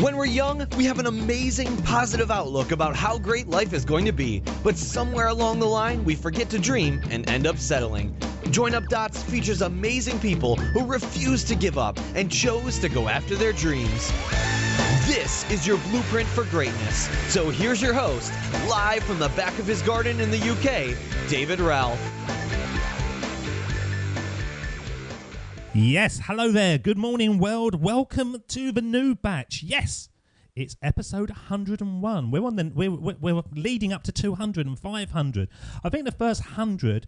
When we're young, we have an amazing, positive outlook about how great life is going to be, but somewhere along the line, we forget to dream and end up settling. Join Up Dots features amazing people who refuse to give up and chose to go after their dreams. This is your blueprint for greatness. So here's your host, live from the back of his garden in the UK, David Ralph. Yes, hello there. Good morning, world. Welcome to the new batch. Yes, it's episode 101. We're leading up to 200 and 500. I think the first 100,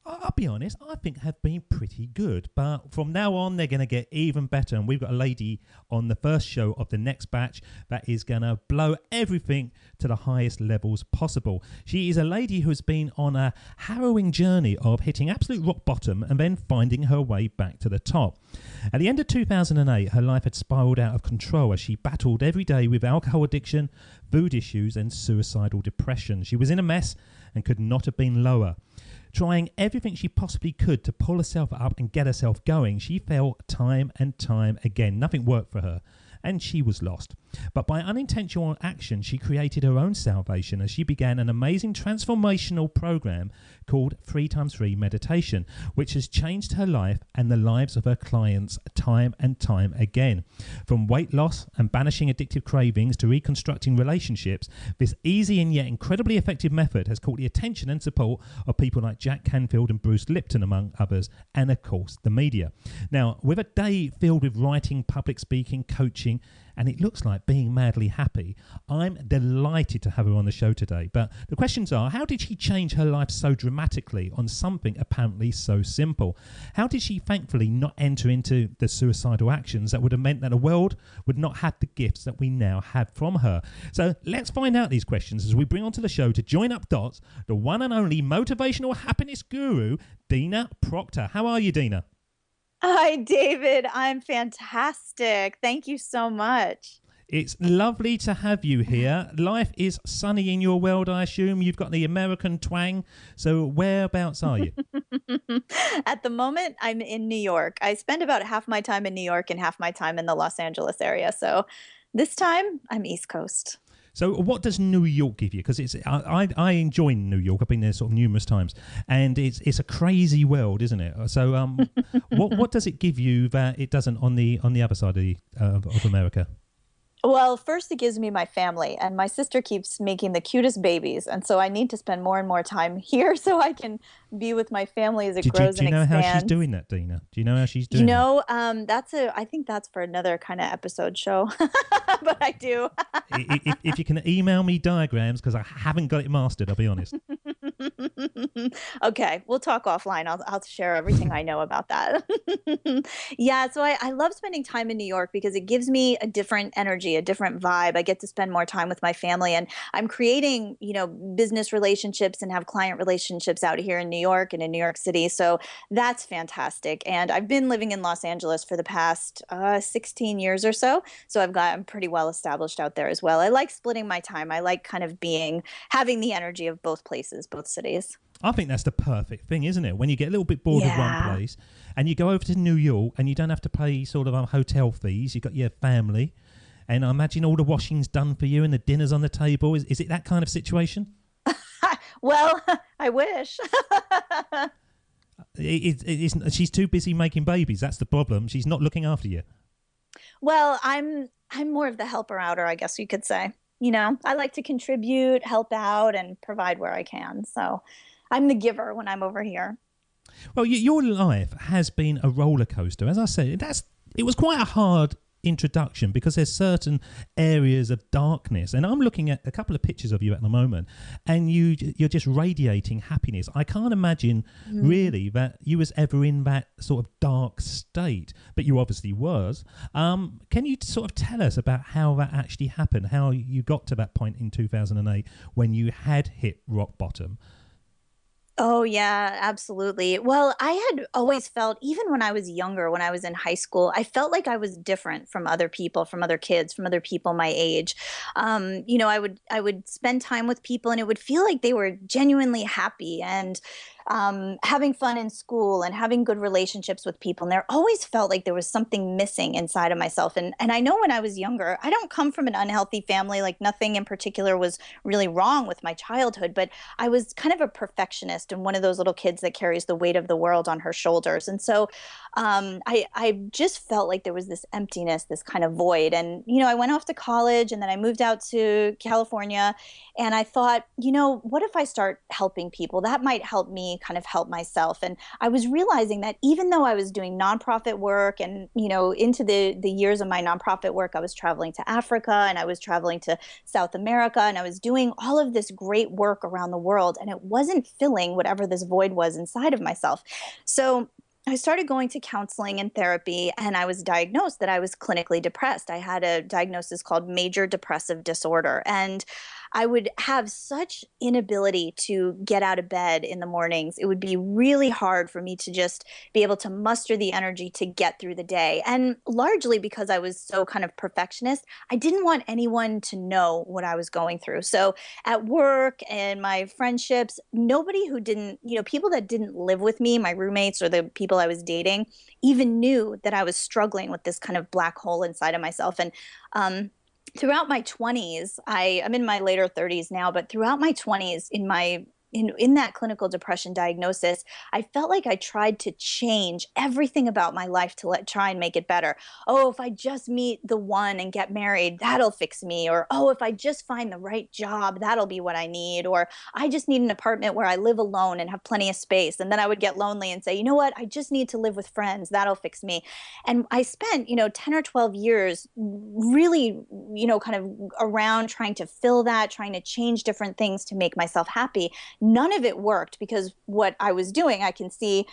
I'll be honest, I think have been pretty good. But from now on, they're going to get even better. And we've got a lady on the first show of the next batch that is going to blow everything to the highest levels possible. She is a lady who's been on a harrowing journey of hitting absolute rock bottom and then finding her way back to the top. At the end of 2008, her life had spiraled out of control as she battled every day with alcohol addiction, food issues and suicidal depression. She was in a mess and could not have been lower. Trying everything she possibly could to pull herself up and get herself going, she fell time and time again. Nothing worked for her, and she was lost. But by unintentional action, she created her own salvation as she began an amazing transformational program called 3x3 Mediation, which has changed her life and the lives of her clients time and time again. From weight loss and banishing addictive cravings to reconstructing relationships, this easy and yet incredibly effective method has caught the attention and support of people like Jack Canfield and Bruce Lipton, among others, and of course the media. Now, with a day filled with writing, public speaking, coaching, and it looks like being madly happy, I'm delighted to have her on the show today. But the questions are, how did she change her life so dramatically on something apparently so simple? How did she thankfully not enter into the suicidal actions that would have meant that the world would not have the gifts that we now have from her? So let's find out these questions as we bring onto the show to join up dots, the one and only motivational happiness guru, Dina Proctor. How are you, Dina? Hi, David. I'm fantastic. Thank you so much. It's lovely to have you here. Life is sunny in your world, I assume. You've got the American twang. So whereabouts are you? At the moment, I'm in New York. I spend about half my time in New York and half my time in the Los Angeles area. So this time, I'm East Coast. So what does New York give you? Because I enjoy New York. I've been there sort of numerous times, and it's a crazy world, isn't it? So what does it give you that it doesn't on the other side of America? Well, first it gives me my family, and my sister keeps making the cutest babies, and so I need to spend more and more time here so I can be with my family as it grows and expands. Do you know how she's doing that, Dina? Do you know how she's doing that? I think that's for another kind of episode show, but I do. if you can email me diagrams, because I haven't got it mastered, I'll be honest. Okay, we'll talk offline. I'll share everything I know about that. Yeah, so I love spending time in New York because it gives me a different energy, a different vibe. I get to spend more time with my family, and I'm creating, business relationships and have client relationships out here in New York and in New York City. So that's fantastic. And I've been living in Los Angeles for the past 16 years or so. So I'm pretty well established out there as well. I like splitting my time. I like kind of having the energy of both places, both cities. I think that's the perfect thing, isn't it? When you get a little bit bored of one place and you go over to New York and you don't have to pay sort of hotel fees. You've got your family. And I imagine all the washing's done for you and the dinner's on the table. Is it that kind of situation? Well, I wish. She's too busy making babies. That's the problem. She's not looking after you. Well, I'm more of the helper-outer, I guess you could say. I like to contribute, help out, and provide where I can. So I'm the giver when I'm over here. Well, your life has been a roller coaster. As I said, it was quite a hard introduction because there's certain areas of darkness, and I'm looking at a couple of pictures of you at the moment, and you're just radiating happiness. I can't imagine really that you was ever in that sort of dark state, but you obviously was. Can you sort of tell us about how that actually happened, how you got to that point in 2008 when you had hit rock bottom? Oh, yeah, absolutely. Well, I had always felt, even when I was younger, when I was in high school, I felt like I was different from other people, from other kids, from other people my age. I would spend time with people and it would feel like they were genuinely happy. And having fun in school and having good relationships with people. And there always felt like there was something missing inside of myself. And I know when I was younger, I don't come from an unhealthy family. Like nothing in particular was really wrong with my childhood, but I was kind of a perfectionist and one of those little kids that carries the weight of the world on her shoulders. And so I just felt like there was this emptiness, this kind of void. And, I went off to college and then I moved out to California and I thought, what if I start helping people? That might help me kind of help myself. And I was realizing that even though I was doing nonprofit work and, into the years of my nonprofit work, I was traveling to Africa and I was traveling to South America and I was doing all of this great work around the world and it wasn't filling whatever this void was inside of myself. So I started going to counseling and therapy, and I was diagnosed that I was clinically depressed. I had a diagnosis called major depressive disorder, and I would have such inability to get out of bed in the mornings. It would be really hard for me to just be able to muster the energy to get through the day. And largely because I was so kind of perfectionist, I didn't want anyone to know what I was going through. So at work and my friendships, nobody who didn't, people that didn't live with me, my roommates or the people I was dating, even knew that I was struggling with this kind of black hole inside of myself. And throughout my 20s, I'm in my later 30s now, but throughout my 20s, in that clinical depression diagnosis, I felt like I tried to change everything about my life to try and make it better. Oh, if I just meet the one and get married, that'll fix me. Or, oh, if I just find the right job, that'll be what I need. Or I just need an apartment where I live alone and have plenty of space. And then I would get lonely and say, you know what, I just need to live with friends. That'll fix me. And I spent, 10 or 12 years really, kind of around trying to fill that, trying to change different things to make myself happy. None of it worked because what I was doing, I can see,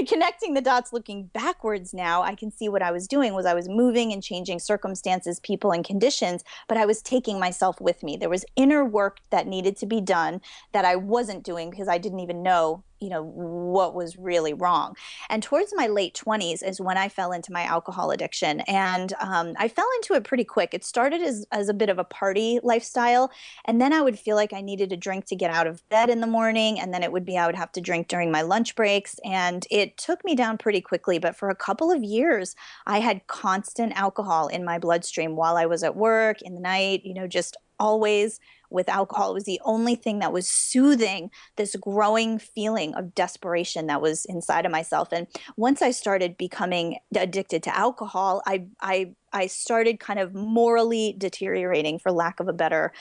connecting the dots looking backwards now, I can see what I was doing was I was moving and changing circumstances, people, and conditions, but I was taking myself with me. There was inner work that needed to be done that I wasn't doing because I didn't even know what was really wrong. And towards my late 20s is when I fell into my alcohol addiction. And I fell into it pretty quick. It started as a bit of a party lifestyle. And then I would feel like I needed a drink to get out of bed in the morning. And then it would be I would have to drink during my lunch breaks. And it took me down pretty quickly. But for a couple of years, I had constant alcohol in my bloodstream while I was at work, in the night, just always with alcohol. It was the only thing that was soothing this growing feeling of desperation that was inside of myself. And once I started becoming addicted to alcohol, I started kind of morally deteriorating, for lack of a better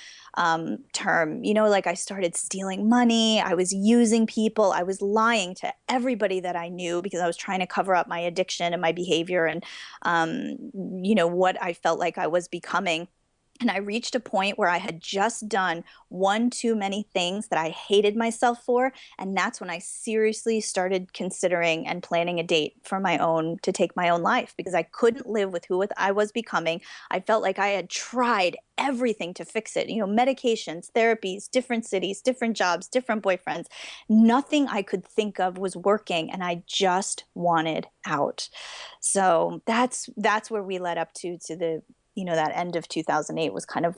term. Like I started stealing money. I was using people. I was lying to everybody that I knew because I was trying to cover up my addiction and my behavior and, what I felt like I was becoming. And I reached a point where I had just done one too many things that I hated myself for. And that's when I seriously started considering and planning a date to take my own life, because I couldn't live with who I was becoming. I felt like I had tried everything to fix it, medications, therapies, different cities, different jobs, different boyfriends. Nothing I could think of was working. And I just wanted out. So that's where we led up to the that end of 2008 was kind of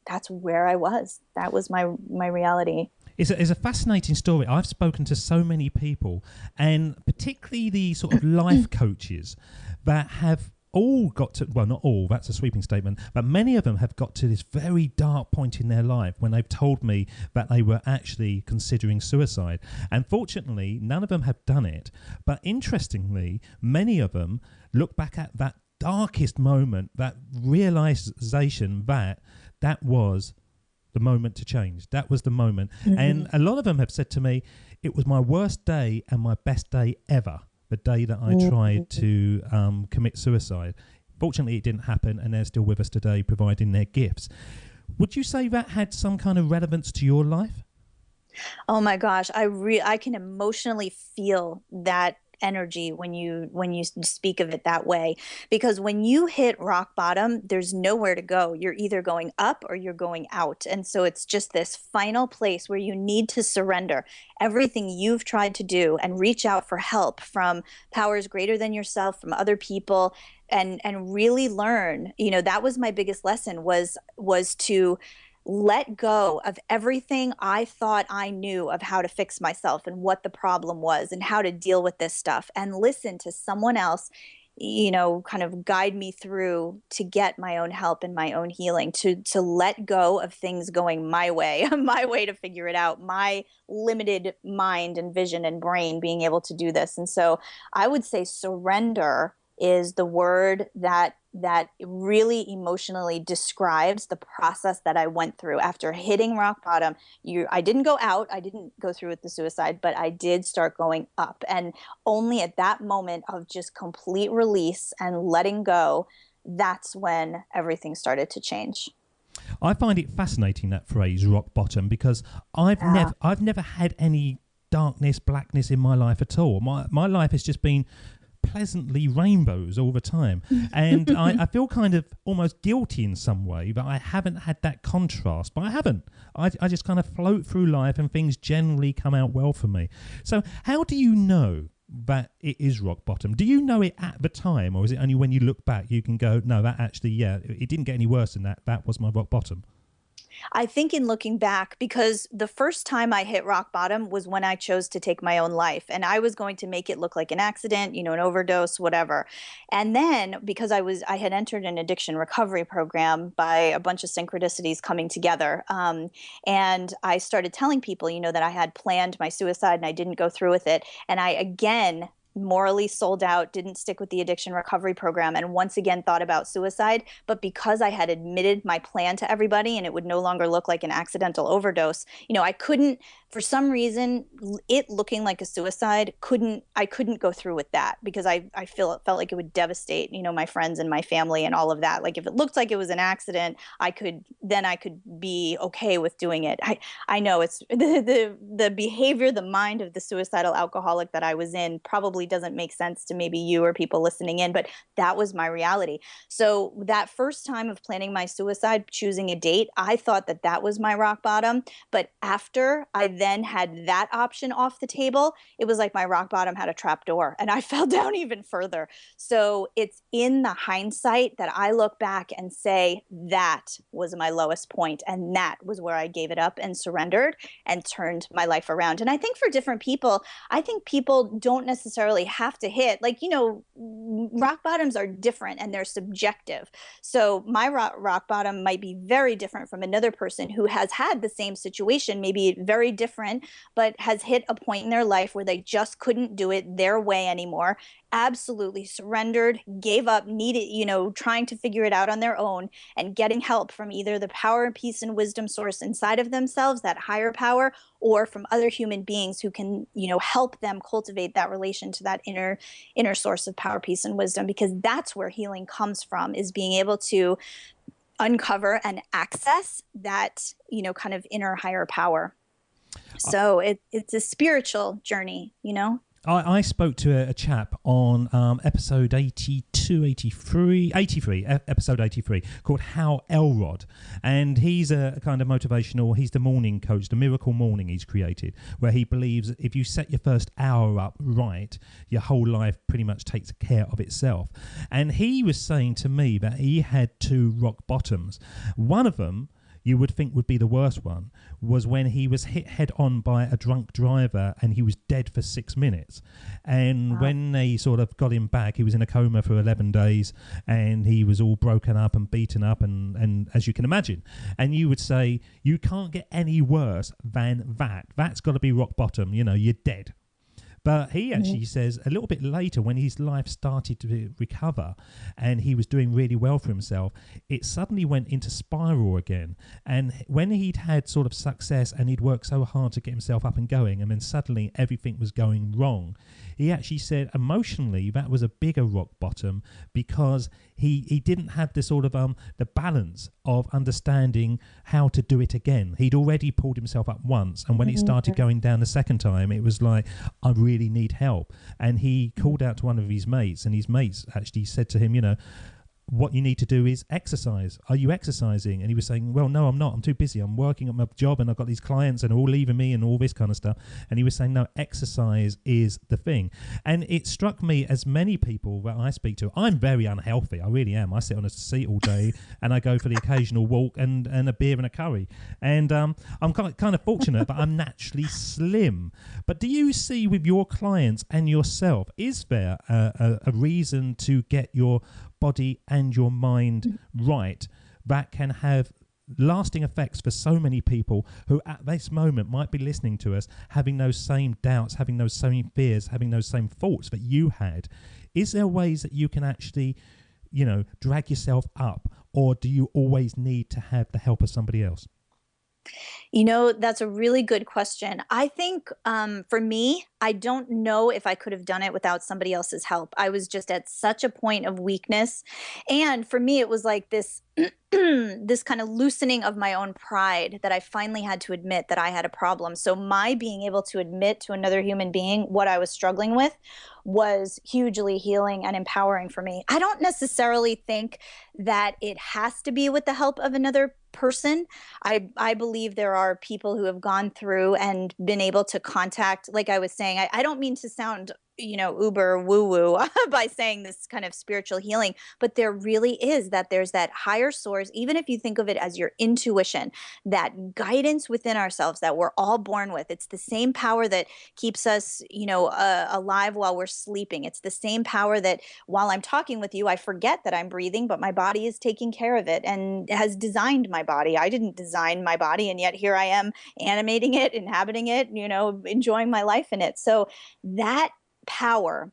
that's where I was. That was my reality. It's a fascinating story. I've spoken to so many people, and particularly the sort of life coaches that have all got to, well, not all, that's a sweeping statement, but many of them have got to this very dark point in their life when they've told me that they were actually considering suicide. And fortunately, none of them have done it. But interestingly, many of them look back at that darkest moment, that realization that was the moment to change. That was the moment. Mm-hmm. And a lot of them have said to me, it was my worst day and my best day ever, the day that I tried to commit suicide. Fortunately, it didn't happen, and they're still with us today providing their gifts. Would you say that had some kind of relevance to your life? Oh my gosh, I can emotionally feel that energy when you speak of it that way, because when you hit rock bottom, there's nowhere to go. You're either going up or you're going out. And so it's just this final place where you need to surrender everything you've tried to do and reach out for help from powers greater than yourself, from other people, and really learn. That was my biggest lesson was to let go of everything I thought I knew of how to fix myself and what the problem was and how to deal with this stuff, and listen to someone else, kind of guide me through to get my own help and my own healing, to let go of things going my way, my way to figure it out, my limited mind and vision and brain being able to do this. And so I would say surrender is the word that really emotionally describes the process that I went through after hitting rock bottom. I didn't go out, I didn't go through with the suicide, but I did start going up. And only at that moment of just complete release and letting go, that's when everything started to change. I find it fascinating, that phrase rock bottom, because I've never had any darkness, blackness in my life at all. My life has just been pleasantly rainbows all the time, and I feel kind of almost guilty in some way that I haven't had that contrast, but I just kind of float through life and things generally come out well for me. So how do you know that it is rock bottom? Do you know it at the time, or is it only when you look back you can go, no, that actually, it didn't get any worse than that was my rock bottom? I think in looking back, because the first time I hit rock bottom was when I chose to take my own life, and I was going to make it look like an accident, an overdose, whatever. And then because I had entered an addiction recovery program by a bunch of synchronicities coming together. And I started telling people, that I had planned my suicide and I didn't go through with it. And I, again, morally sold out, didn't stick with the addiction recovery program, and once again thought about suicide. But because I had admitted my plan to everybody and it would no longer look like an accidental overdose, I couldn't, for some reason, it looking like a suicide, I couldn't go through with that, because I felt like it would devastate, my friends and my family and all of that. Like if it looked like it was an accident, I could be okay with doing it. I know it's the behavior, the mind of the suicidal alcoholic that I was in probably doesn't make sense to maybe you or people listening in, but that was my reality. So that first time of planning my suicide, choosing a date, I thought that was my rock bottom. But after I then had that option off the table, it was like my rock bottom had a trap door and I fell down even further. So it's in the hindsight that I look back and say that was my lowest point, and that was where I gave it up and surrendered and turned my life around. And I think for different people, I think people don't necessarily have to hit, rock bottoms are different and they're subjective. So my rock bottom might be very different from another person who has had the same situation, maybe very different, but has hit a point in their life where they just couldn't do it their way anymore, absolutely surrendered, gave up, needed, trying to figure it out on their own, and getting help from either the power, peace, and wisdom source inside of themselves, that higher power, or from other human beings who can, help them cultivate that relation to that inner source of power, peace, and wisdom, because that's where healing comes from, is being able to uncover and access that, kind of inner higher power. So it's a spiritual journey, I spoke to a chap on episode 83, episode 83, called How Elrod. And he's a kind of motivational, he's the morning coach, the miracle morning he's created, where he believes if you set your first hour up right, your whole life pretty much takes care of itself. And he was saying to me that he had two rock bottoms. One of them, you would think would be the worst one, was when he was hit head on by a drunk driver and he was dead for 6 minutes. And when they sort of got him back, he was in a coma for 11 days and he was all broken up and beaten up and as you can imagine. And you would say, you can't get any worse than that. That's got to be rock bottom, you're dead. But he actually says a little bit later, when his life started to recover and he was doing really well for himself, it suddenly went into spiral again. And when he'd had sort of success and he'd worked so hard to get himself up and going, and then suddenly everything was going wrong, he actually said emotionally that was a bigger rock bottom, because he didn't have the sort of the balance of understanding how to do it again. He'd already pulled himself up once, and when it started going down the second time, it was like, I really need help. And he called out to one of his mates, and his mates actually said to him, what you need to do is exercise. Are you exercising? And he was saying, well, no, I'm not. I'm too busy. I'm working at my job and I've got these clients and they're all leaving me and all this kind of stuff. And he was saying, no, exercise is the thing. And it struck me, as many people that I speak to, I'm very unhealthy. I really am. I sit on a seat all day and I go for the occasional walk and a beer and a curry. And I'm kind of fortunate, but I'm naturally slim. But do you see with your clients and yourself, is there a reason to get your body and your mind right that can have lasting effects for so many people who at this moment might be listening to us, having those same doubts, having those same fears, having those same thoughts that you had? Is there ways that you can actually, drag yourself up, or do you always need to have the help of somebody else? That's a really good question. I think for me, I don't know if I could have done it without somebody else's help. I was just at such a point of weakness. And for me, it was like this this kind of loosening of my own pride that I finally had to admit that I had a problem. So my being able to admit to another human being what I was struggling with was hugely healing and empowering for me. I don't necessarily think that it has to be with the help of another person. I believe there are people who have gone through and been able to contact, like I was saying, I don't mean to sound uber woo-woo by saying this kind of spiritual healing, but there really is there's that higher source, even if you think of it as your intuition, that guidance within ourselves that we're all born with. It's the same power that keeps us, alive while we're sleeping. It's the same power that while I'm talking with you, I forget that I'm breathing, but my body is taking care of it and has designed my body. I didn't design my body, and yet here I am animating it, inhabiting it, enjoying my life in it. So that power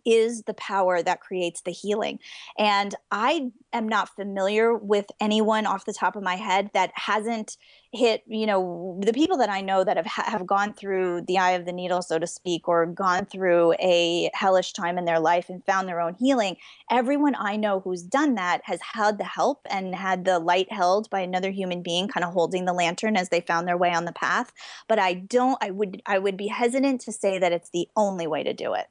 is the power that creates the healing. And I am not familiar with anyone off the top of my head that hasn't hit, the people that I know that have gone through the eye of the needle, so to speak, or gone through a hellish time in their life and found their own healing. Everyone I know who's done that has had the help and had the light held by another human being kind of holding the lantern as they found their way on the path. But I would be hesitant to say that it's the only way to do it.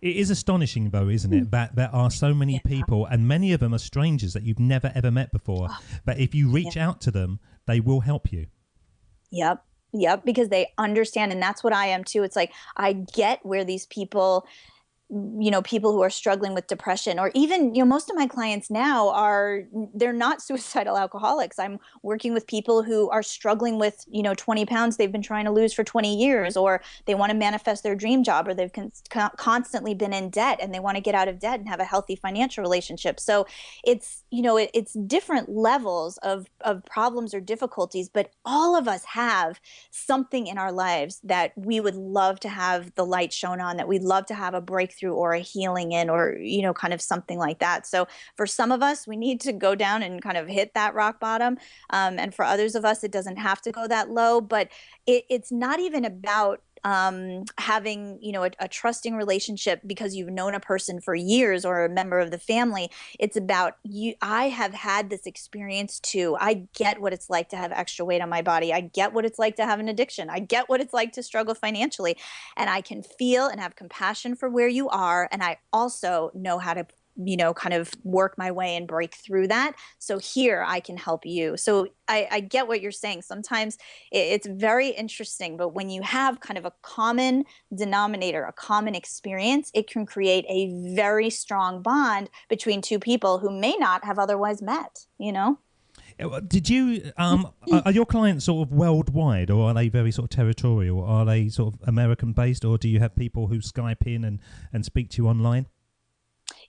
It is astonishing, though, isn't it, that there are so many people, and many of them are strangers that you've never, ever met before. But if you reach out to them, they will help you. Yep, because they understand. And that's what I am, too. It's like I get where these people people who are struggling with depression, or even, most of my clients now they're not suicidal alcoholics. I'm working with people who are struggling with, 20 pounds they've been trying to lose for 20 years, or they want to manifest their dream job, or they've constantly been in debt and they want to get out of debt and have a healthy financial relationship. So it's, it's different levels of problems or difficulties, but all of us have something in our lives that we would love to have the light shown on, that we'd love to have a breakthrough or a healing in, or, kind of something like that. So for some of us, we need to go down and kind of hit that rock bottom. And for others of us, it doesn't have to go that low, but it's not even about having, a trusting relationship because you've known a person for years or a member of the family. It's about you. I have had this experience too. I get what it's like to have extra weight on my body. I get what it's like to have an addiction. I get what it's like to struggle financially, and I can feel and have compassion for where you are. And I also know how to kind of work my way and break through that. So here I can help you. So I get what you're saying. Sometimes it's very interesting, but when you have kind of a common denominator, a common experience, it can create a very strong bond between two people who may not have otherwise met, Did you, are your clients sort of worldwide, or are they very sort of territorial? Are they sort of American based, or do you have people who Skype in and speak to you online?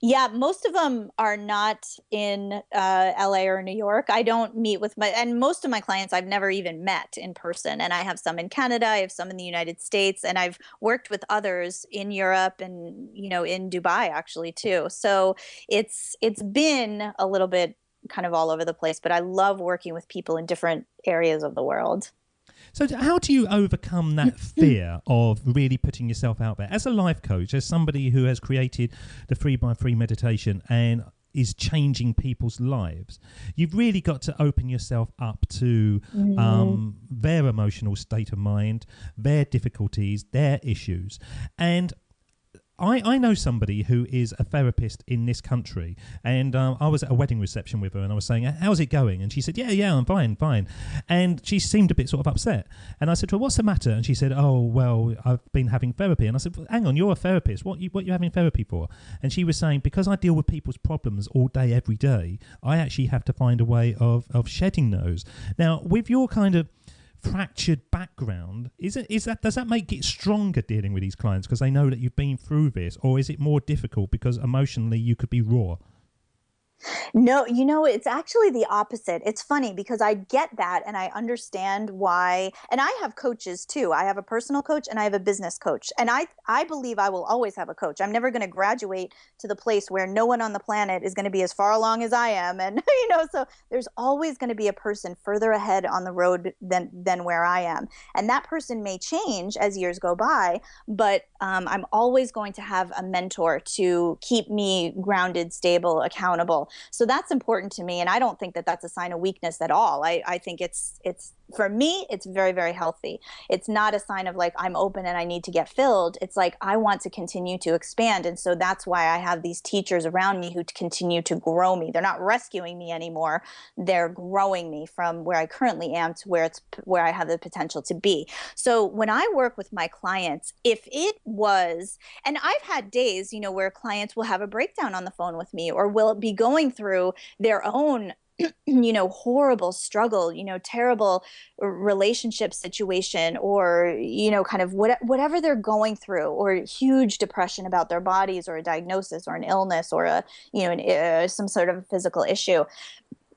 Yeah, most of them are not in LA or New York. I don't meet with and most of my clients I've never even met in person. And I have some in Canada, I have some in the United States, and I've worked with others in Europe and, in Dubai actually too. So it's been a little bit kind of all over the place, but I love working with people in different areas of the world. So how do you overcome that fear of really putting yourself out there? As a life coach, as somebody who has created the 3x3 meditation and is changing people's lives, you've really got to open yourself up to their emotional state of mind, their difficulties, their issues. And I know somebody who is a therapist in this country, and I was at a wedding reception with her, and I was saying, how's it going? And she said, yeah, I'm fine. And she seemed a bit sort of upset. And I said to her, what's the matter? And she said, oh, well, I've been having therapy. And I said, well, hang on, you're a therapist. What you having therapy for? And she was saying, because I deal with people's problems all day, every day, I actually have to find a way of shedding those. Now, with your kind of fractured background, does that make it stronger dealing with these clients because they know that you've been through this, or is it more difficult because emotionally you could be raw? No, it's actually the opposite. It's funny because I get that and I understand why. And I have coaches too. I have a personal coach and I have a business coach. And I believe I will always have a coach. I'm never going to graduate to the place where no one on the planet is going to be as far along as I am. And, so there's always going to be a person further ahead on the road than where I am. And that person may change as years go by, but I'm always going to have a mentor to keep me grounded, stable, accountable. So that's important to me. And I don't think that that's a sign of weakness at all. I think it's for me, it's very, very healthy. It's not a sign of like, I'm open and I need to get filled. It's like, I want to continue to expand. And so that's why I have these teachers around me who continue to grow me. They're not rescuing me anymore. They're growing me from where I currently am to where I have the potential to be. So when I work with my clients, if it was, and I've had days, where clients will have a breakdown on the phone with me or will be going through their own horrible struggle, terrible relationship situation, or, kind of whatever they're going through, or huge depression about their bodies, or a diagnosis, or an illness, or some sort of physical issue.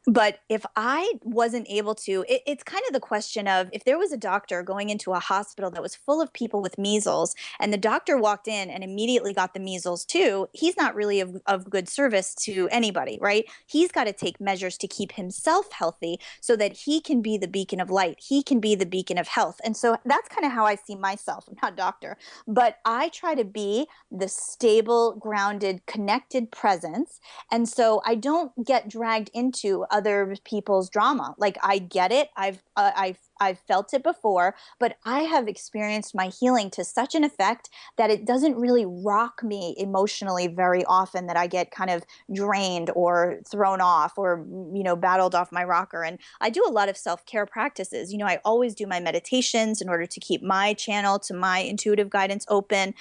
But if I wasn't able to, it's kind of the question of, if there was a doctor going into a hospital that was full of people with measles, and the doctor walked in and immediately got the measles too, he's not really of good service to anybody, right? He's got to take measures to keep himself healthy so that he can be the beacon of light. He can be the beacon of health. And so that's kind of how I see myself. I'm not a doctor, but I try to be the stable, grounded, connected presence. And so I don't get dragged into other people's drama. Like, I get it. I've felt it before, but I have experienced my healing to such an effect that it doesn't really rock me emotionally very often, that I get kind of drained or thrown off or, battled off my rocker. And I do a lot of self-care practices. I always do my meditations in order to keep my channel to my intuitive guidance open.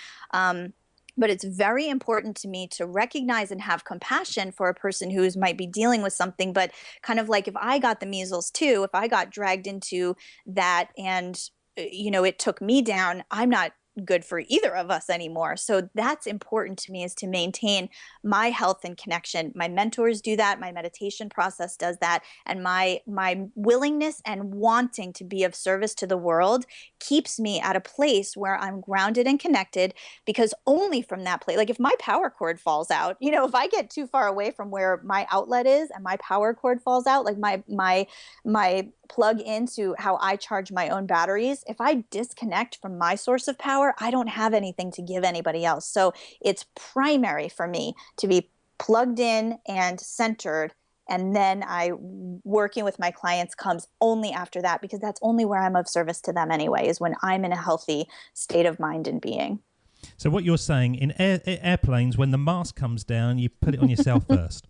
But it's very important to me to recognize and have compassion for a person who might be dealing with something. But kind of like, if I got the measles too, if I got dragged into that and, it took me down, I'm not good for either of us anymore. So that's important to me, is to maintain my health and connection. My mentors do that. My meditation process does that. And my willingness and wanting to be of service to the world keeps me at a place where I'm grounded and connected, because only from that place, like if my power cord falls out, if I get too far away from where my outlet is and my power cord falls out, like my plug into how I charge my own batteries, if I disconnect from my source of power, I don't have anything to give anybody else. So it's primary for me to be plugged in and centered. And then working with my clients comes only after that, because that's only where I'm of service to them anyway, is when I'm in a healthy state of mind and being. So what you're saying, in airplanes, when the mask comes down, you put it on yourself first.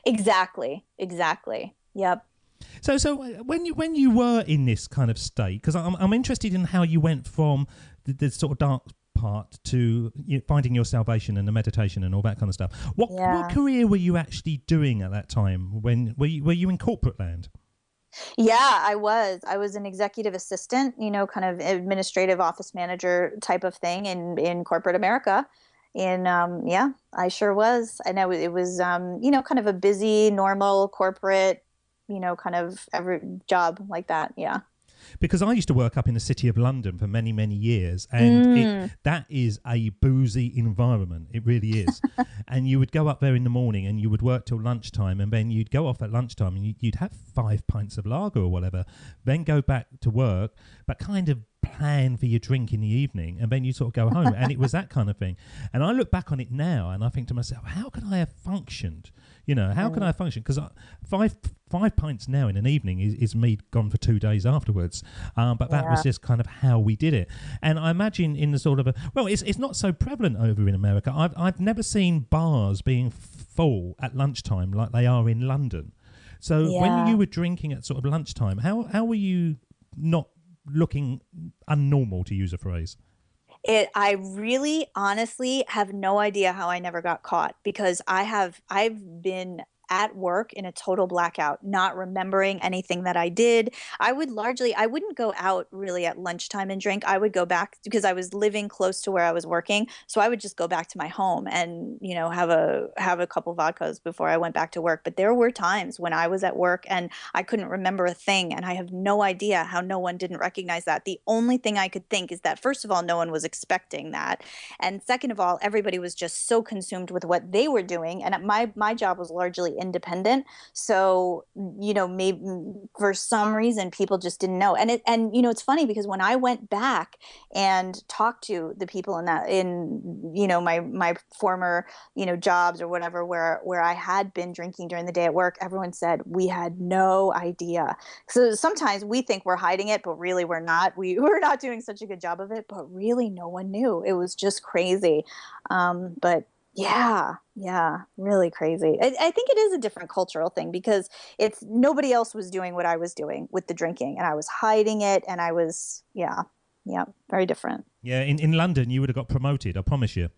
Exactly. Yep. So when you were in this kind of state, because I'm interested in how you went from the sort of dark part to finding your salvation and the meditation and all that kind of stuff. What career were you actually doing at that time? Were you in corporate land? Yeah, I was an executive assistant, kind of administrative office manager type of thing in corporate America. And I sure was. I know it was, kind of a busy, normal corporate, kind of every job like that. Yeah. Because I used to work up in the city of London for many, many years, and that is a boozy environment. It really is. And you would go up there in the morning and you would work till lunchtime, and then you'd go off at lunchtime and you'd have 5 pints of lager or whatever, then go back to work, but kind of plan for your drink in the evening, and then you sort of go home, and it was that kind of thing. And I look back on it now, and I think to myself, how could I have functioned? You know, how can I function? Because five pints now in an evening is me gone for 2 days afterwards. But that was just kind of how we did it. And I imagine in the sort of it's not so prevalent over in America. I've never seen bars being full at lunchtime like they are in London. So when you were drinking at sort of lunchtime, how were you not looking unnormal, to use a phrase? I really honestly have no idea how I never got caught, because I've been at work in a total blackout, not remembering anything that I did. I wouldn't go out really at lunchtime and drink. I would go back, because I was living close to where I was working. So I would just go back to my home and, you know, have a couple vodkas before I went back to work. But there were times when I was at work and I couldn't remember a thing. And I have no idea how no one didn't recognize that. The only thing I could think is that, first of all, no one was expecting that. And second of all, everybody was just so consumed with what they were doing. And my job was largely independent. So, you know, maybe for some reason people just didn't know. And you know, it's funny because when I went back and talked to the people in you know, my former, you know, jobs or whatever, where I had been drinking during the day at work, everyone said we had no idea. So sometimes we think we're hiding it, but really we're not. We're not doing such a good job of it, but really no one knew. It was just crazy. But yeah, really crazy. I think it is a different cultural thing, because nobody else was doing what I was doing with the drinking, and I was hiding it, and I was, very different. Yeah, in London, you would have got promoted, I promise you.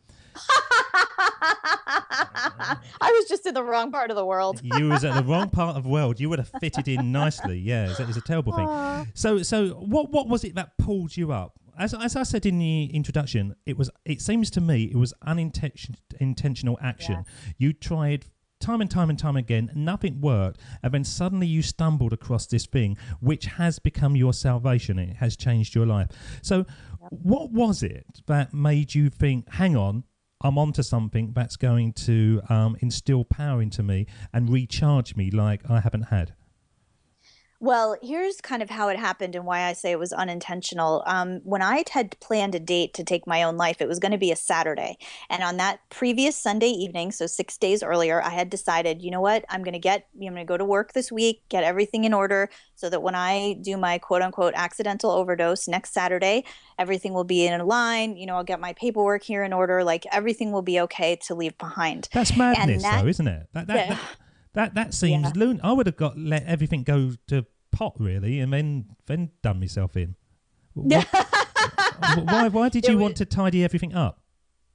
I was just in the wrong part of the world. You was at the wrong part of the world. You would have fitted in nicely. Yeah, it's a terrible thing. So what was it that pulled you up? As I said in the introduction, it seems to me it was unintentional action. Yeah. You tried time and time again, nothing worked, and then suddenly you stumbled across this thing which has become your salvation. It has changed your life. So what was it that made you think, hang on, I'm onto something that's going to instill power into me and recharge me like I haven't had? Well, here's kind of how it happened and why I say it was unintentional. When I had planned a date to take my own life, it was going to be a Saturday. And on that previous Sunday evening, so 6 days earlier, I had decided, you know what, I'm going to go to work this week, get everything in order so that when I do my quote unquote accidental overdose next Saturday, everything will be in line. You know, I'll get my paperwork here in order. Like, everything will be okay to leave behind. That's madness, though, isn't it? That seems loon. I would have let everything go to pot, really, and then done myself in. Why did you want to tidy everything up?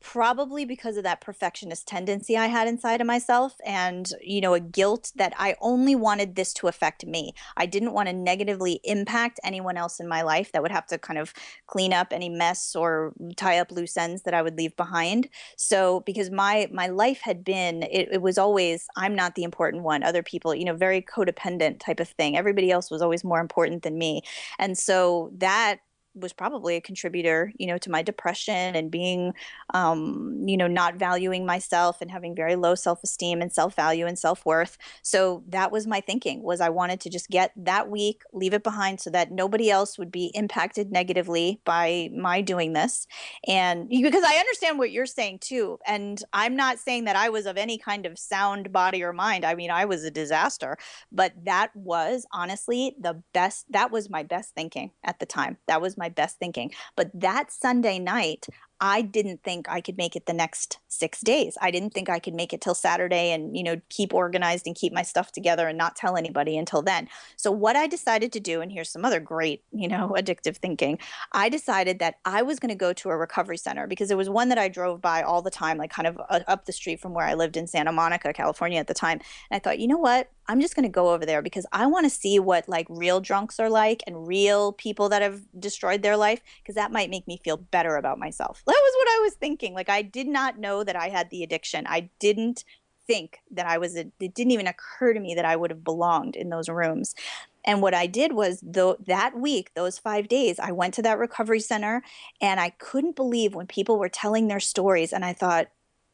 Probably because of that perfectionist tendency I had inside of myself, and, you know, a guilt that I only wanted this to affect me. I didn't want to negatively impact anyone else in my life that would have to kind of clean up any mess or tie up loose ends that I would leave behind. So because my life had been, it was always, I'm not the important one. Other people, you know, very codependent type of thing. Everybody else was always more important than me. And so that was probably a contributor, you know, to my depression and being, you know, not valuing myself and having very low self-esteem and self-value and self-worth. So that was my thinking, was I wanted to just get that week, leave it behind so that nobody else would be impacted negatively by my doing this. And because I understand what you're saying too. And I'm not saying that I was of any kind of sound body or mind. I mean, I was a disaster, but that was honestly that was my best thinking at the time. That was my best thinking. But that Sunday night, I didn't think I could make it the next 6 days. I didn't think I could make it till Saturday and, you know, keep organized and keep my stuff together and not tell anybody until then. So what I decided to do, and here's some other great, you know, addictive thinking. I decided that I was going to go to a recovery center, because there was one that I drove by all the time, like kind of up the street from where I lived in Santa Monica, California at the time. And I thought, you know what? I'm just going to go over there because I want to see what like real drunks are like and real people that have destroyed their life, because that might make me feel better about myself. That was what I was thinking. Like, I did not know that I had the addiction. I didn't think that it didn't even occur to me that I would have belonged in those rooms. And what I did was, that week, those 5 days, I went to that recovery center, and I couldn't believe when people were telling their stories. And I thought,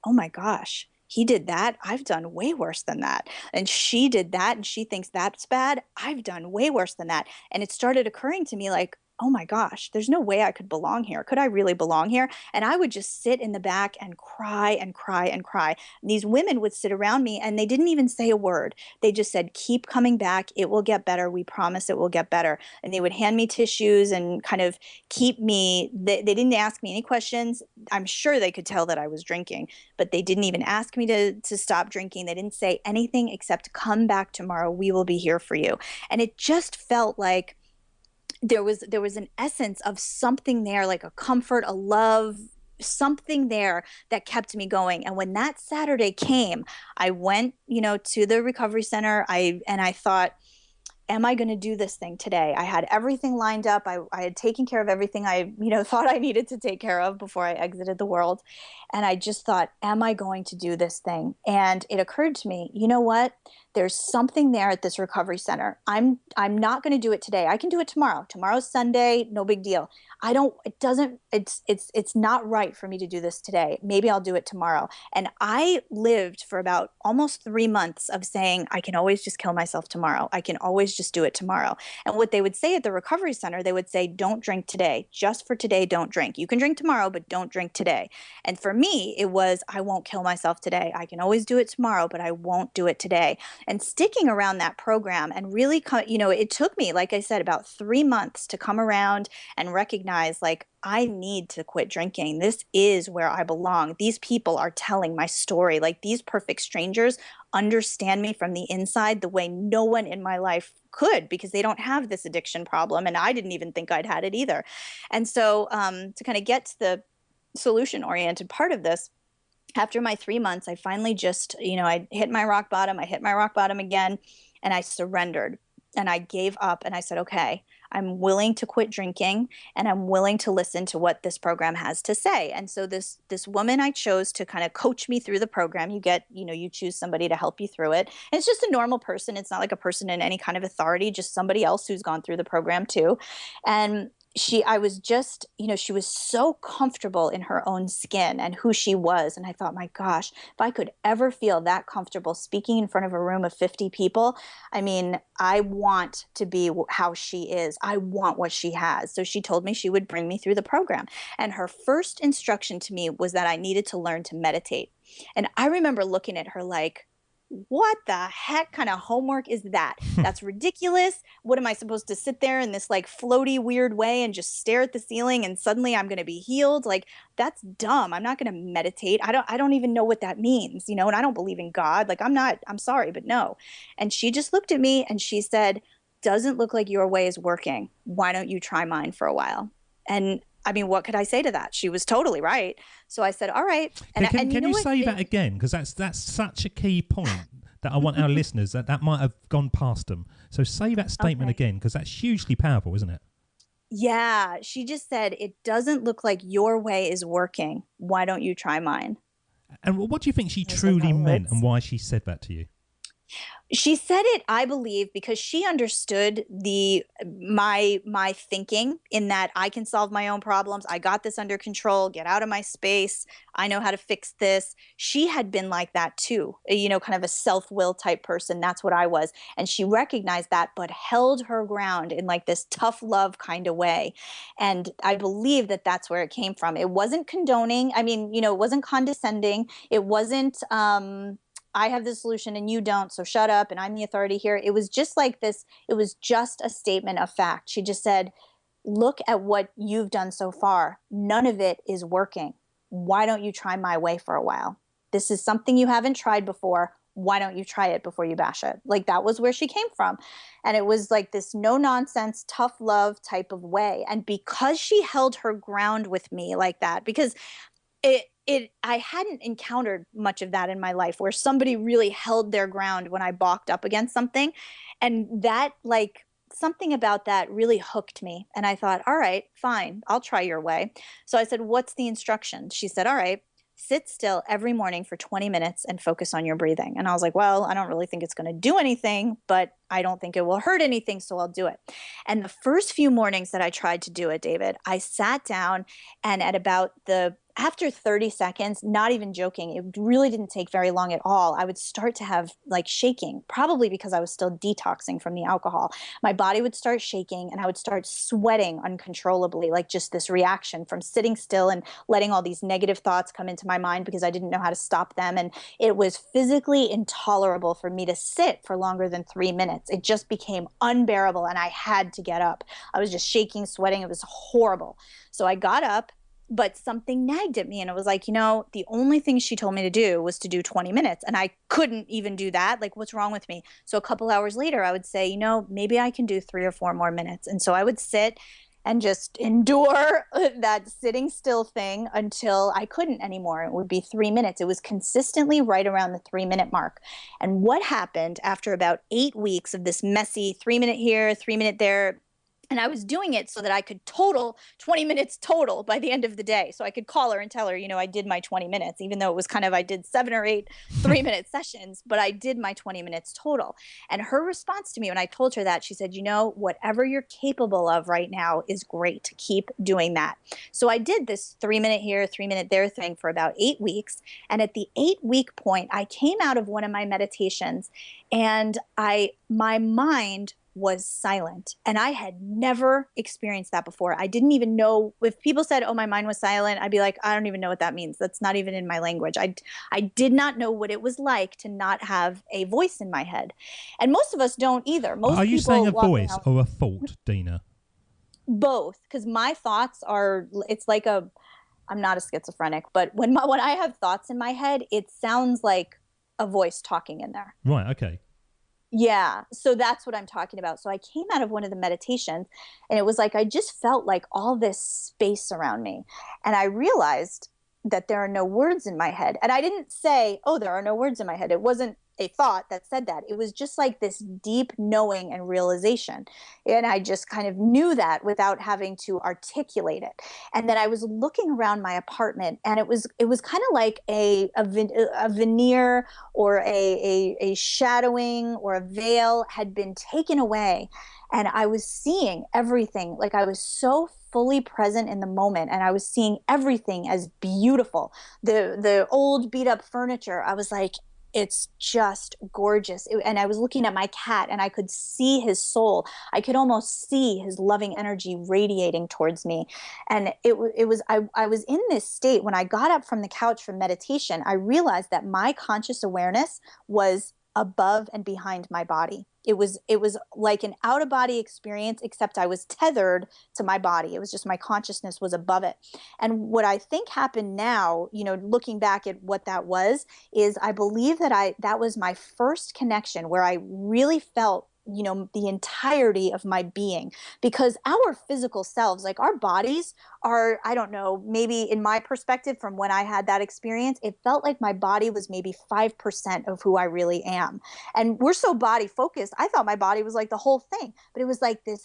oh my gosh, he did that. I've done way worse than that. And she did that, and she thinks that's bad. I've done way worse than that. And it started occurring to me like, oh my gosh, there's no way I could belong here. Could I really belong here? And I would just sit in the back and cry and cry and cry. And these women would sit around me and they didn't even say a word. They just said, keep coming back. It will get better. We promise it will get better. And they would hand me tissues and kind of keep me, they didn't ask me any questions. I'm sure they could tell that I was drinking, but they didn't even ask me to stop drinking. They didn't say anything except come back tomorrow. We will be here for you. And it just felt like there was an essence of something there, like a comfort, a love, something there that kept me going. And when that Saturday came, I went, to the recovery center. I thought, am I going to do this thing today? I had everything lined up. I had taken care of everything I, thought I needed to take care of before I exited the world. And I just thought, am I going to do this thing? And it occurred to me, you know what? There's something there at this recovery center. I'm not going to do it today. I can do it tomorrow. Tomorrow's Sunday, no big deal. It's not right for me to do this today. Maybe I'll do it tomorrow. And I lived for about almost 3 months of saying, I can always just kill myself tomorrow. I can always just do it tomorrow. And what they would say at the recovery center, they would say, don't drink today. Just for today, don't drink. You can drink tomorrow, but don't drink today. And for me, it was, I won't kill myself today. I can always do it tomorrow, but I won't do it today. And sticking around that program and really, it took me, like I said, about 3 months to come around and recognize, like, I need to quit drinking. This is where I belong. These people are telling my story. Like, these perfect strangers understand me from the inside the way no one in my life could, because they don't have this addiction problem. And I didn't even think I'd had it either. And so to kind of get to the solution-oriented part of this, after my 3 months, I finally just, I hit my rock bottom. I hit my rock bottom again, and I surrendered and I gave up. And I said, okay, I'm willing to quit drinking, and I'm willing to listen to what this program has to say. And so this woman I chose to kind of coach me through the program, you choose somebody to help you through it. And it's just a normal person. It's not like a person in any kind of authority, just somebody else who's gone through the program too. And I was just, she was so comfortable in her own skin and who she was. And I thought, my gosh, if I could ever feel that comfortable speaking in front of a room of 50 people, I mean, I want to be how she is. I want what she has. So she told me she would bring me through the program. And her first instruction to me was that I needed to learn to meditate. And I remember looking at her like, what the heck kind of homework is that? That's ridiculous. What am I supposed to sit there in this like floaty weird way and just stare at the ceiling and suddenly I'm going to be healed? Like, that's dumb. I'm not going to meditate. I don't even know what that means, and I don't believe in God. Like, I'm sorry, but no. And she just looked at me and she said, doesn't look like your way is working. Why don't you try mine for a while? And I mean, what could I say to that? She was totally right. So I said, all right. And can you say that again? Because that's such a key point that I want our listeners, that might have gone past them. So say that statement again, because that's hugely powerful, isn't it? Yeah. She just said, it doesn't look like your way is working. Why don't you try mine? And what do you think she truly meant, and why she said that to you? She said it, I believe, because she understood my thinking, in that I can solve my own problems. I got this under control. Get out of my space. I know how to fix this. She had been like that too, kind of a self-will type person. That's what I was. And she recognized that, but held her ground in like this tough love kind of way. And I believe that that's where it came from. It wasn't condoning. I mean, it wasn't condescending. It wasn't, I have the solution and you don't, so shut up and I'm the authority here. It was just like this. It was just a statement of fact. She just said, look at what you've done so far. None of it is working. Why don't you try my way for a while? This is something you haven't tried before. Why don't you try it before you bash it? Like, that was where she came from. And it was like this no nonsense, tough love type of way. And because she held her ground with me like that, because I hadn't encountered much of that in my life, where somebody really held their ground when I balked up against something. And that, like, something about that really hooked me. And I thought, all right, fine, I'll try your way. So I said, what's the instruction? She said, all right, sit still every morning for 20 minutes and focus on your breathing. And I was like, well, I don't really think it's going to do anything, but I don't think it will hurt anything, so I'll do it. And the first few mornings that I tried to do it, David, I sat down, and at about the after 30 seconds, not even joking, it really didn't take very long at all. I would start to have like shaking, probably because I was still detoxing from the alcohol. My body would start shaking and I would start sweating uncontrollably, like just this reaction from sitting still and letting all these negative thoughts come into my mind because I didn't know how to stop them. And it was physically intolerable for me to sit for longer than 3 minutes. It just became unbearable and I had to get up. I was just shaking, sweating. It was horrible. So I got up, but something nagged at me and it was like, the only thing she told me to do was to do 20 minutes and I couldn't even do that. Like, what's wrong with me? So a couple hours later, I would say, maybe I can do 3 or 4 more minutes. And so I would sit and just endure that sitting still thing until I couldn't anymore. It would be 3 minutes. It was consistently right around the 3-minute mark. And what happened after about 8 weeks of this messy 3-minute here, 3-minute there, and I was doing it so that I could total 20 minutes total by the end of the day. So I could call her and tell her, I did my 20 minutes, even though it was I did 7 or 8 3-minute sessions, but I did my 20 minutes total. And her response to me when I told her that, she said, whatever you're capable of right now is great. Keep doing that. So I did this 3-minute here, 3-minute there thing for about 8 weeks. And at the 8-week point, I came out of one of my meditations and my mind was silent. And I had never experienced that before. I didn't even know if people said, oh, my mind was silent, I'd be like, I don't even know what that means. That's not even in my language. I did not know what it was like to not have a voice in my head. And most of us don't either. Are you saying a voice or a thought, Dina? Both, because my thoughts it's like I'm not a schizophrenic, but when I have thoughts in my head, it sounds like a voice talking in there. Right, okay. Yeah. So that's what I'm talking about. So I came out of one of the meditations and it was like, I just felt like all this space around me. And I realized that there are no words in my head. And I didn't say, oh, there are no words in my head. It wasn't a thought that said that. It was just like this deep knowing and realization. And I just kind of knew that without having to articulate it. And then I was looking around my apartment and it was kind of like a veneer or a shadowing or a veil had been taken away. And I was seeing everything. Like I was so fully present in the moment and I was seeing everything as beautiful. The old beat up furniture, I was like, it's just gorgeous. And I was looking at my cat and I could see his soul. I could almost see his loving energy radiating towards me. And I was in this state when I got up from the couch from meditation. I realized that my conscious awareness was above and behind my body. It was like an out-of-body experience, except I was tethered to my body. It was just my consciousness was above it. And what I think happened now, looking back at what that was, is I believe that was my first connection where I really felt the entirety of my being, because our physical selves, like our bodies are, I don't know, maybe in my perspective from when I had that experience, it felt like my body was maybe 5% of who I really am. And we're so body focused. I thought my body was like the whole thing, but it was like this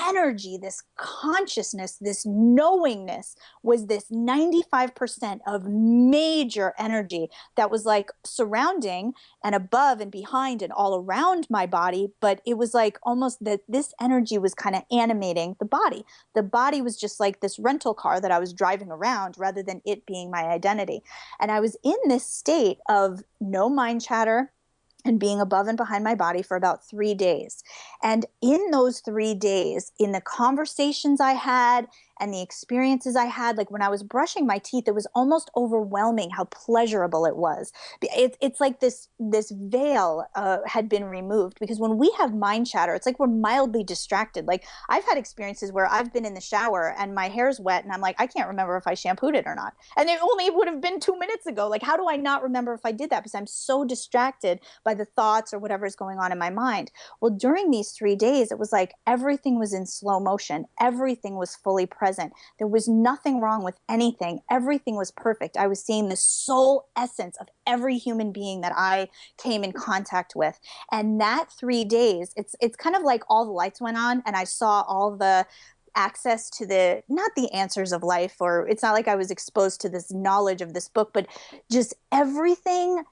energy, this consciousness, this knowingness was this 95% of major energy that was like surrounding and above and behind and all around my body. But it was like almost that this energy was kind of animating the body. The body was just like this rental car that I was driving around rather than it being my identity. And I was in this state of no mind chatter and being above and behind my body for about 3 days. And in those 3 days, in the conversations I had and the experiences I had, like when I was brushing my teeth, it was almost overwhelming how pleasurable it was. It's like this veil had been removed, because when we have mind chatter, it's like we're mildly distracted. Like I've had experiences where I've been in the shower and my hair's wet and I'm like, I can't remember if I shampooed it or not. And it only would have been 2 minutes ago. Like, how do I not remember if I did that? Because I'm so distracted by the thoughts or whatever is going on in my mind. Well, during these 3 days, it was like everything was in slow motion. Everything was fully present. There was nothing wrong with anything. Everything was perfect. I was seeing the soul essence of every human being that I came in contact with. And that 3 days, it's kind of like all the lights went on and I saw all the access to not the answers of life, or it's not like I was exposed to this knowledge of this book, but just everything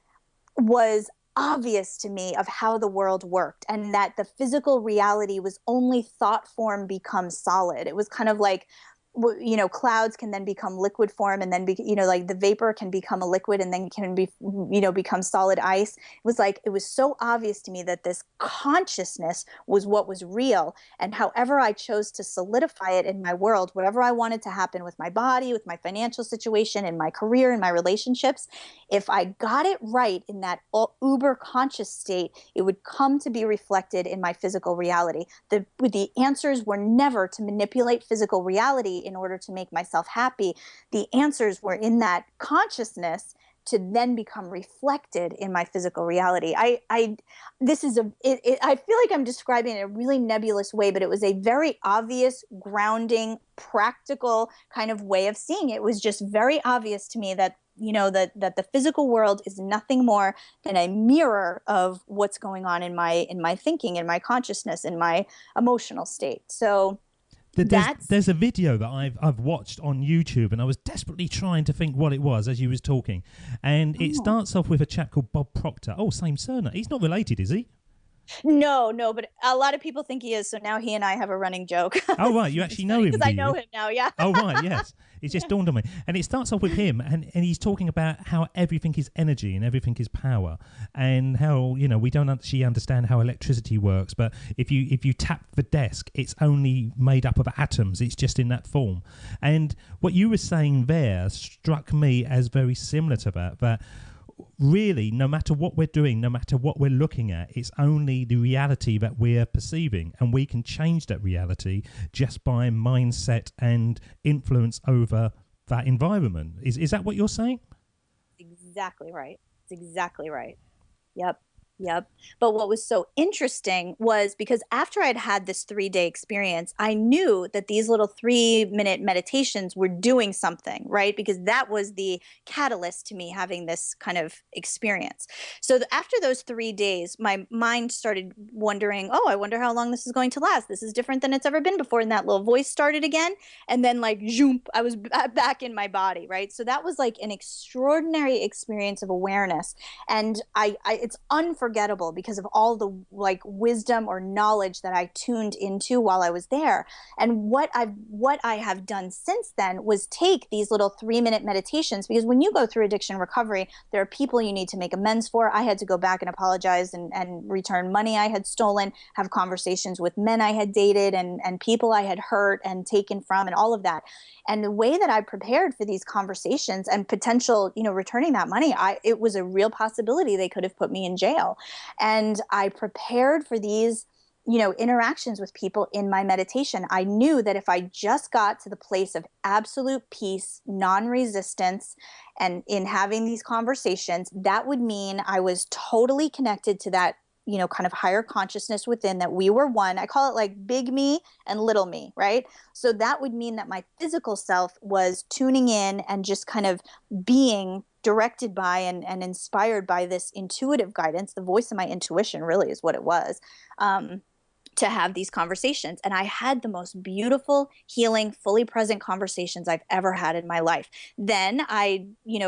was obvious to me of how the world worked, and that the physical reality was only thought form become solid. It was kind of like clouds can then become liquid form, and then like the vapor can become a liquid, and then can be become solid ice. It was so obvious to me that this consciousness was what was real, and however I chose to solidify it in my world, whatever I wanted to happen with my body, with my financial situation, in my career, in my relationships, if I got it right in that uber conscious state, it would come to be reflected in my physical reality. The answers were never to manipulate physical reality in order to make myself happy. The answers were in that consciousness to then become reflected in my physical reality. I feel like I'm describing it in a really nebulous way, but it was a very obvious, grounding, practical kind of way of seeing it. It was just very obvious to me that that the physical world is nothing more than a mirror of what's going on in my thinking, in my consciousness, in my emotional state. So there's a video that I've watched on YouTube, and I was desperately trying to think what it was as you was talking, and it starts off with a chap called Bob Proctor. Oh, same surname. He's not related, is he? No, but a lot of people think he is, so now he and I have a running joke. Oh, right, you actually know him, because I know him now, yeah. Oh, right, yes. It just dawned on me. And it starts off with him, and he's talking about how everything is energy and everything is power, and how, we don't actually understand how electricity works, but if you tap the desk, it's only made up of atoms. It's just in that form. And what you were saying there struck me as very similar to that really, no matter what we're doing, no matter what we're looking at, it's only the reality that we're perceiving, and we can change that reality just by mindset and influence over that environment. Is that what you're saying? Exactly right. It's exactly right. Yep. But what was so interesting was because after I'd had this 3-day experience, I knew that these little 3-minute meditations were doing something, right? Because that was the catalyst to me having this kind of experience. So after those 3 days, my mind started wondering, I wonder how long this is going to last. This is different than it's ever been before. And that little voice started again. And then zoom, I was back in my body, right? So that was like an extraordinary experience of awareness. And it's unforgettable because of all the wisdom or knowledge that I tuned into while I was there. And what I have done since then was take these little 3-minute meditations, because when you go through addiction recovery, there are people you need to make amends for. I had to go back and apologize and return money I had stolen, have conversations with men I had dated and people I had hurt and taken from, and all of that. And the way that I prepared for these conversations and potential, returning that money, it was a real possibility they could have put me in jail. And I prepared for these, interactions with people in my meditation. I knew that if I just got to the place of absolute peace, non-resistance, and in having these conversations, that would mean I was totally connected to that, kind of higher consciousness within, that we were one. I call it like big me and little me, right? So that would mean that my physical self was tuning in and just kind of being directed by and inspired by this intuitive guidance. The voice of my intuition really is what it was. To have these conversations. And I had the most beautiful, healing, fully present conversations I've ever had in my life. Then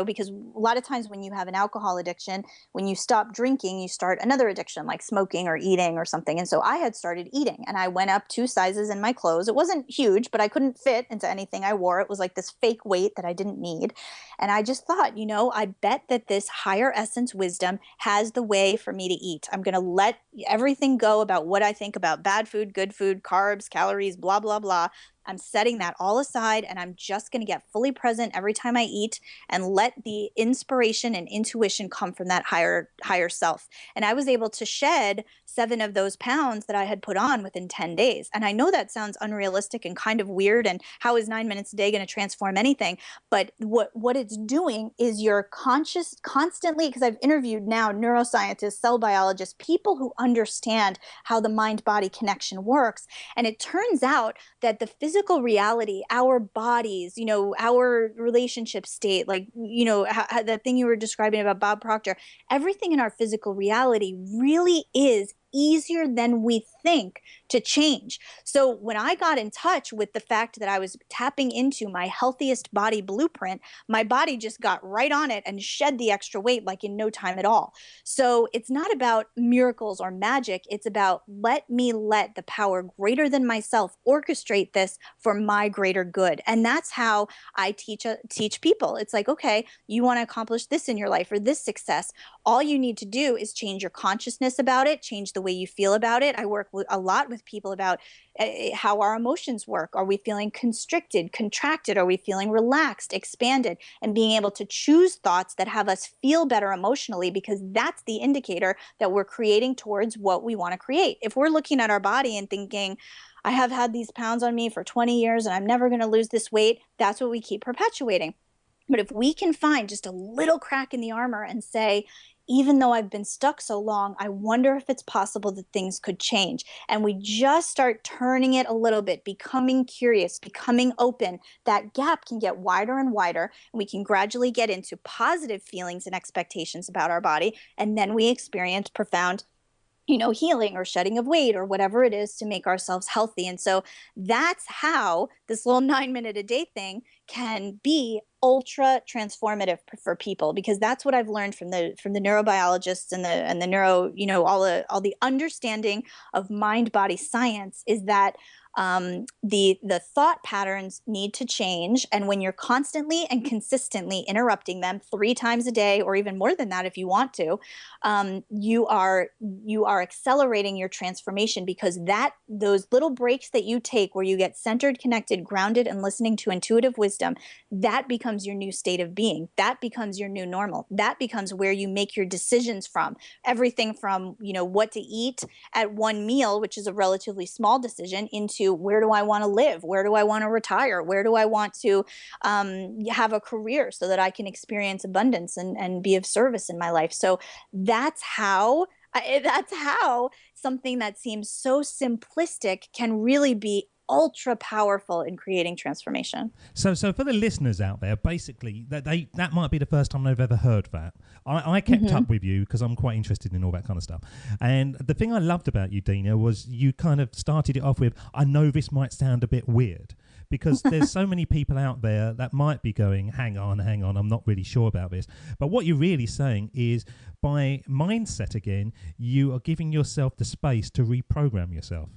because a lot of times when you have an alcohol addiction, when you stop drinking, you start another addiction like smoking or eating or something. And so I had started eating, and I went up 2 sizes in my clothes. It wasn't huge, but I couldn't fit into anything I wore. It was like this fake weight that I didn't need. And I just thought, I bet that this higher essence wisdom has the way for me to eat. I'm going to let everything go about what I think about bad food, good food, carbs, calories, blah, blah, blah. I'm setting that all aside, and I'm just going to get fully present every time I eat and let the inspiration and intuition come from that higher self. And I was able to shed 7 of those pounds that I had put on within 10 days. And I know that sounds unrealistic and kind of weird, and how is 9 minutes a day going to transform anything? But what it's doing is you're conscious constantly, because I've interviewed now neuroscientists, cell biologists, people who understand how the mind-body connection works. And it turns out that the physical reality, our bodies, our relationship state, that thing you were describing about Bob Proctor, everything in our physical reality really is easier than we think to change. So when I got in touch with the fact that I was tapping into my healthiest body blueprint, my body just got right on it and shed the extra weight like in no time at all. So it's not about miracles or magic. It's about let the power greater than myself orchestrate this for my greater good. And that's how I teach people. It's like, okay, you want to accomplish this in your life or this success. All you need to do is change your consciousness about it, change the way you feel about it. I work a lot with people about how our emotions work. Are we feeling constricted, contracted? Are we feeling relaxed, expanded? And being able to choose thoughts that have us feel better emotionally, because that's the indicator that we're creating towards what we want to create. If we're looking at our body and thinking, I have had these pounds on me for 20 years and I'm never going to lose this weight, that's what we keep perpetuating. But if we can find just a little crack in the armor and say, even though I've been stuck so long, I wonder if it's possible that things could change. And we just start turning it a little bit, becoming curious, becoming open, that gap can get wider and wider. And we can gradually get into positive feelings and expectations about our body. And then we experience profound healing or shedding of weight or whatever it is to make ourselves healthy. And so that's how this little 9-minute a day thing can be ultra transformative for people, because that's what I've learned from the neurobiologists and the neuro, all the understanding of mind body science is that the thought patterns need to change. And when you're constantly and consistently interrupting them 3 times a day, or even more than that if you want to, you are accelerating your transformation, because those little breaks that you take where you get centered, connected, grounded, and listening to intuitive wisdom, that becomes your new state of being. That becomes your new normal. That becomes where you make your decisions from. Everything from, what to eat at one meal, which is a relatively small decision, into where do I want to live? Where do I want to retire? Where do I want to have a career so that I can experience abundance and be of service in my life? So that's how something that seems so simplistic can really be ultra powerful in creating transformation. So for the listeners out there, basically, that might be the first time they've ever heard that. I kept up with you because I'm quite interested in all that kind of stuff. And the thing I loved about you, Dina, was you kind of started it off with, I know this might sound a bit weird, because there's so many people out there that might be going, hang on, I'm not really sure about this. But what you're really saying is, by mindset again, you are giving yourself the space to reprogram yourself.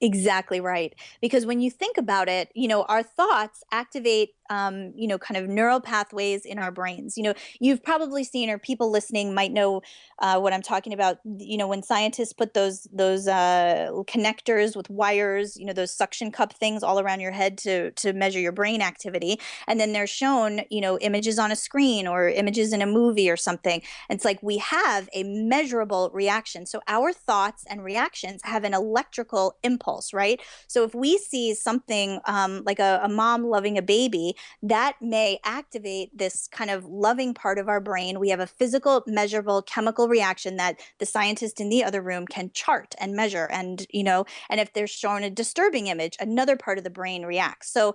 Exactly right. Because when you think about it, our thoughts activate, kind of neural pathways in our brains. You've probably seen, or people listening might know what I'm talking about. When scientists put those connectors with wires, those suction cup things all around your head to measure your brain activity, and then they're shown, images on a screen or images in a movie or something. And it's like we have a measurable reaction. So our thoughts and reactions have an electrical impulse, right? So if we see something like a mom loving a baby, that may activate this kind of loving part of our brain. We have a physical, measurable chemical reaction that the scientist in the other room can chart and measure. And, and if they're shown a disturbing image, another part of the brain reacts. So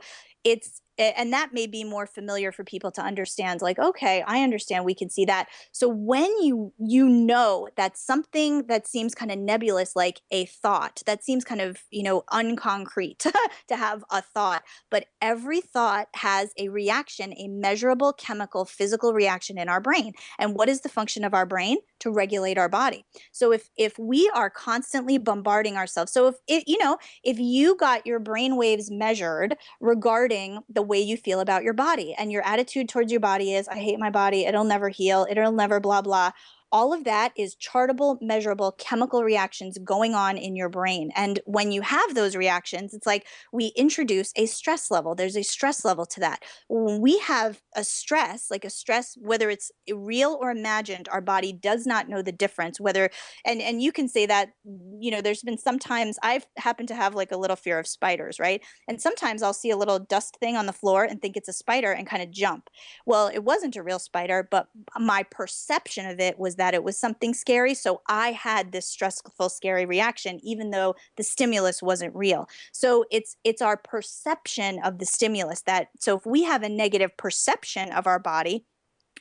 and that may be more familiar for people to understand, like, okay, I understand, we can see that. So when you know that something that seems kind of nebulous, like a thought, that seems kind of, unconcrete to have a thought, but every thought has a reaction, a measurable chemical, physical reaction in our brain. And what is the function of our brain? To regulate our body. So if we are constantly bombarding ourselves, so if you got your brain waves measured regarding the way you feel about your body, and your attitude towards your body is, I hate my body, it'll never heal, it'll never blah, blah. All of that is chartable, measurable chemical reactions going on in your brain. And when you have those reactions, it's like we introduce a stress level. There's a stress level to that. When we have a stress, whether it's real or imagined, our body does not know the difference. And you can say that, there's been sometimes I've happened to have like a little fear of spiders, right? And sometimes I'll see a little dust thing on the floor and think it's a spider and kind of jump. Well, it wasn't a real spider, but my perception of it was that it was something scary. So I had this stressful, scary reaction, even though the stimulus wasn't real. So it's our perception of the stimulus so if we have a negative perception of our body,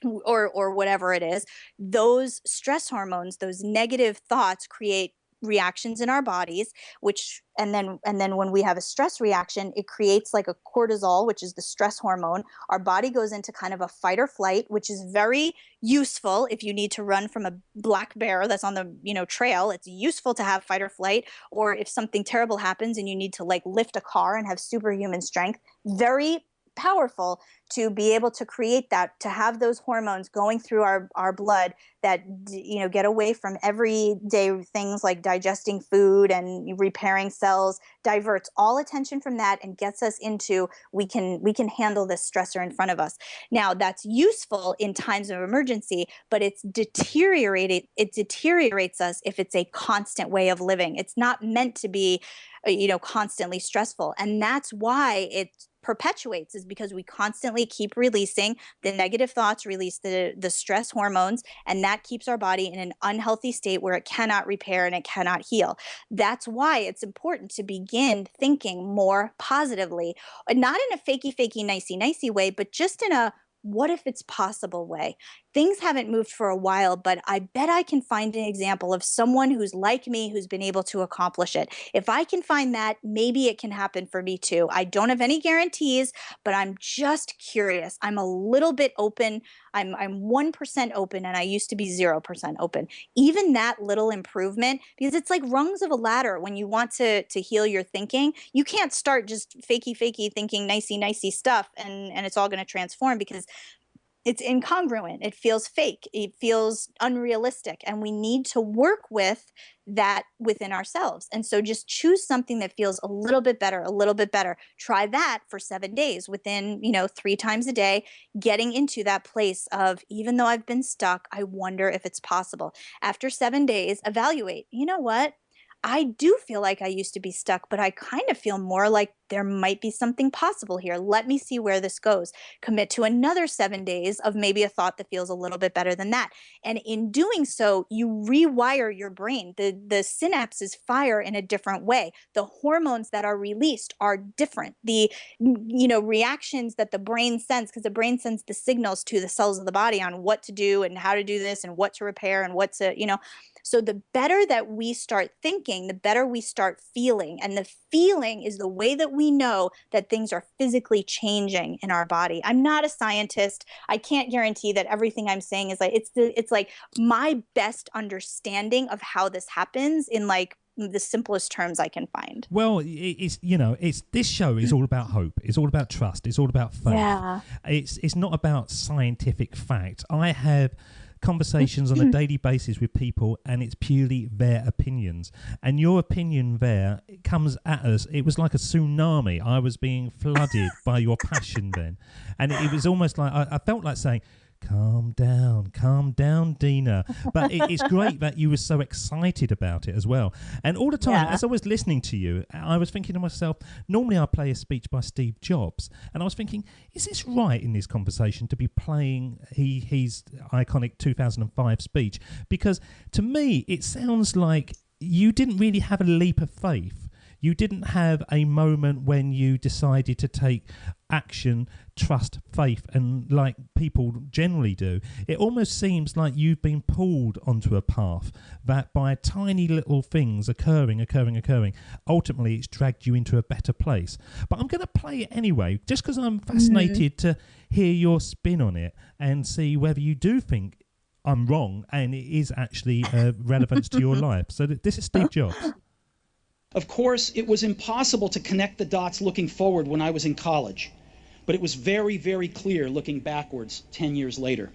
or whatever it is, those stress hormones, those negative thoughts create reactions in our bodies, which and then when we have a stress reaction, it creates like a cortisol, which is the stress hormone. Our body goes into kind of a fight or flight, which is very useful if you need to run from a black bear that's on the trail. It's useful to have fight or flight. Or if something terrible happens and you need to like lift a car and have superhuman strength, very powerful to be able to create that, to have those hormones going through our blood that get away from everyday things like digesting food and repairing cells, diverts all attention from that and gets us into we can handle this stressor in front of us. Now that's useful in times of emergency, but it deteriorates us if it's a constant way of living. It's not meant to be constantly stressful, and that's why it perpetuates, is because we constantly keep releasing the negative thoughts, release the stress hormones, and that keeps our body in an unhealthy state where it cannot repair and it cannot heal. That's why it's important to begin thinking more positively, not in a fakey nicey way, but just in a what if it's possible way. Things haven't moved for a while, but I bet I can find an example of someone who's like me, who's been able to accomplish it. If I can find that, maybe it can happen for me too. I don't have any guarantees, but I'm just curious. I'm a little bit open. I'm 1% open, and I used to be 0% open. Even that little improvement, because it's like rungs of a ladder. When you want to heal your thinking, you can't start just fakey thinking nicey stuff and it's all going to transform, because it's incongruent. It feels fake. It feels unrealistic. And we need to work with that within ourselves. And so just choose something that feels a little bit better, a little bit better. Try that for 7 days within, 3 times a day, getting into that place of, even though I've been stuck, I wonder if it's possible. After 7 days, evaluate. You know what? I do feel like I used to be stuck, but I kind of feel more like there might be something possible here. Let me see where this goes. Commit to another 7 days of maybe a thought that feels a little bit better than that. And in doing so, you rewire your brain. The synapses fire in a different way. The hormones that are released are different. The reactions that the brain sends, because the brain sends the signals to the cells of the body on what to do and how to do this and what to repair and what to, So the better that we start thinking, the better we start feeling. And the feeling is the way that we know that things are physically changing in our body. I'm not a scientist. I can't guarantee that everything I'm saying is like, it's like my best understanding of how this happens in like the simplest terms I can find. Well, it's this show is all about hope. It's all about trust. It's all about faith. Yeah. It's not about scientific fact. I have conversations on a daily basis with people, and it's purely their opinions. And your opinion there, it comes at us. It was like a tsunami. I was being flooded by your passion then. And it was almost like, I felt like saying, calm down, Dina. But it's great that you were so excited about it as well. And all the time, as I was listening to you, I was thinking to myself, normally I play a speech by Steve Jobs. And I was thinking, is this right in this conversation to be playing his iconic 2005 speech? Because to me, it sounds like you didn't really have a leap of faith. You didn't have a moment when you decided to take action, trust, faith, and like people generally do. It almost seems like you've been pulled onto a path that by tiny little things occurring, ultimately it's dragged you into a better place. But I'm going to play it anyway, just because I'm fascinated to hear your spin on it and see whether you do think I'm wrong and it is actually relevance to your life. So this is Steve Jobs. Of course, it was impossible to connect the dots looking forward when I was in college, but it was very, very clear looking backwards 10 years later.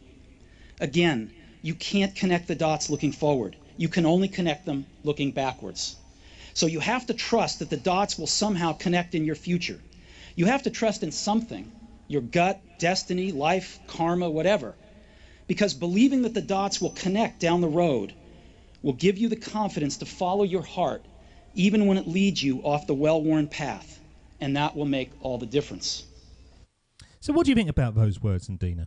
Again, you can't connect the dots looking forward. You can only connect them looking backwards. So you have to trust that the dots will somehow connect in your future. You have to trust in something, your gut, destiny, life, karma, whatever, because believing that the dots will connect down the road will give you the confidence to follow your heart even when it leads you off the well-worn path, and that will make all the difference. So what do you think about those words, Dina?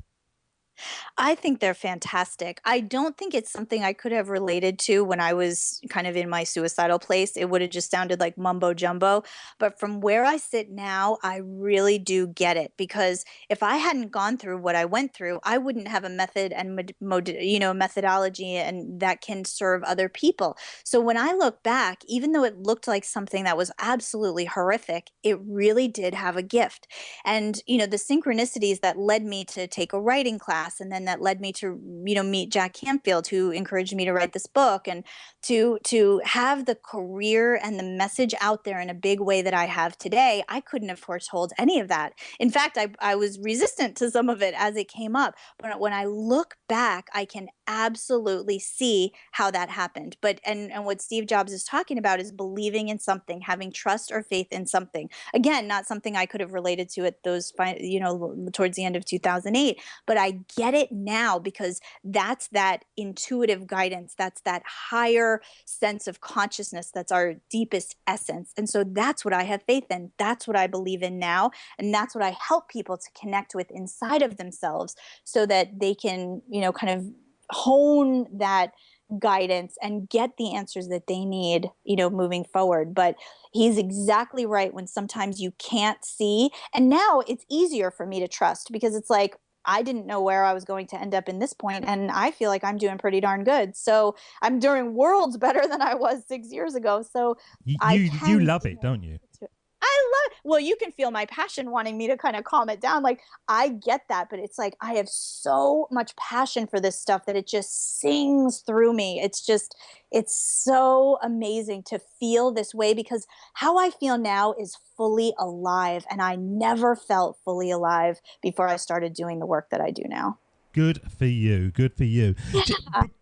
I think they're fantastic. I don't think it's something I could have related to when I was kind of in my suicidal place. It would have just sounded like mumbo jumbo. But from where I sit now, I really do get it, because if I hadn't gone through what I went through, I wouldn't have a method and methodology and that can serve other people. So when I look back, even though it looked like something that was absolutely horrific, it really did have a gift. And the synchronicities that led me to take a writing class, and then that led me to meet Jack Canfield, who encouraged me to write this book, and to have the career and the message out there in a big way that I have today. I couldn't have foretold any of that. In fact, I was resistant to some of it as it came up, but when I look back, I can absolutely see how that happened. But and what Steve Jobs is talking about is believing in something, having trust or faith in something. Again, not something I could have related to at towards the end of 2008, but I get it now, because that's that intuitive guidance, that's that higher sense of consciousness, that's our deepest essence. And so that's what I have faith in, that's what I believe in now, and that's what I help people to connect with inside of themselves, so that they can kind of hone that guidance and get the answers that they need, moving forward. But he's exactly right when sometimes you can't see. And now it's easier for me to trust, because it's like, I didn't know where I was going to end up in this point, and I feel like I'm doing pretty darn good. So I'm doing worlds better than I was 6 years ago. So you love it, don't you? I love, well, you can feel my passion wanting me to kind of calm it down. Like, I get that, but it's like I have so much passion for this stuff that it just sings through me. It's so amazing to feel this way, because how I feel now is fully alive, and I never felt fully alive before I started doing the work that I do now. Good for you. Good for you.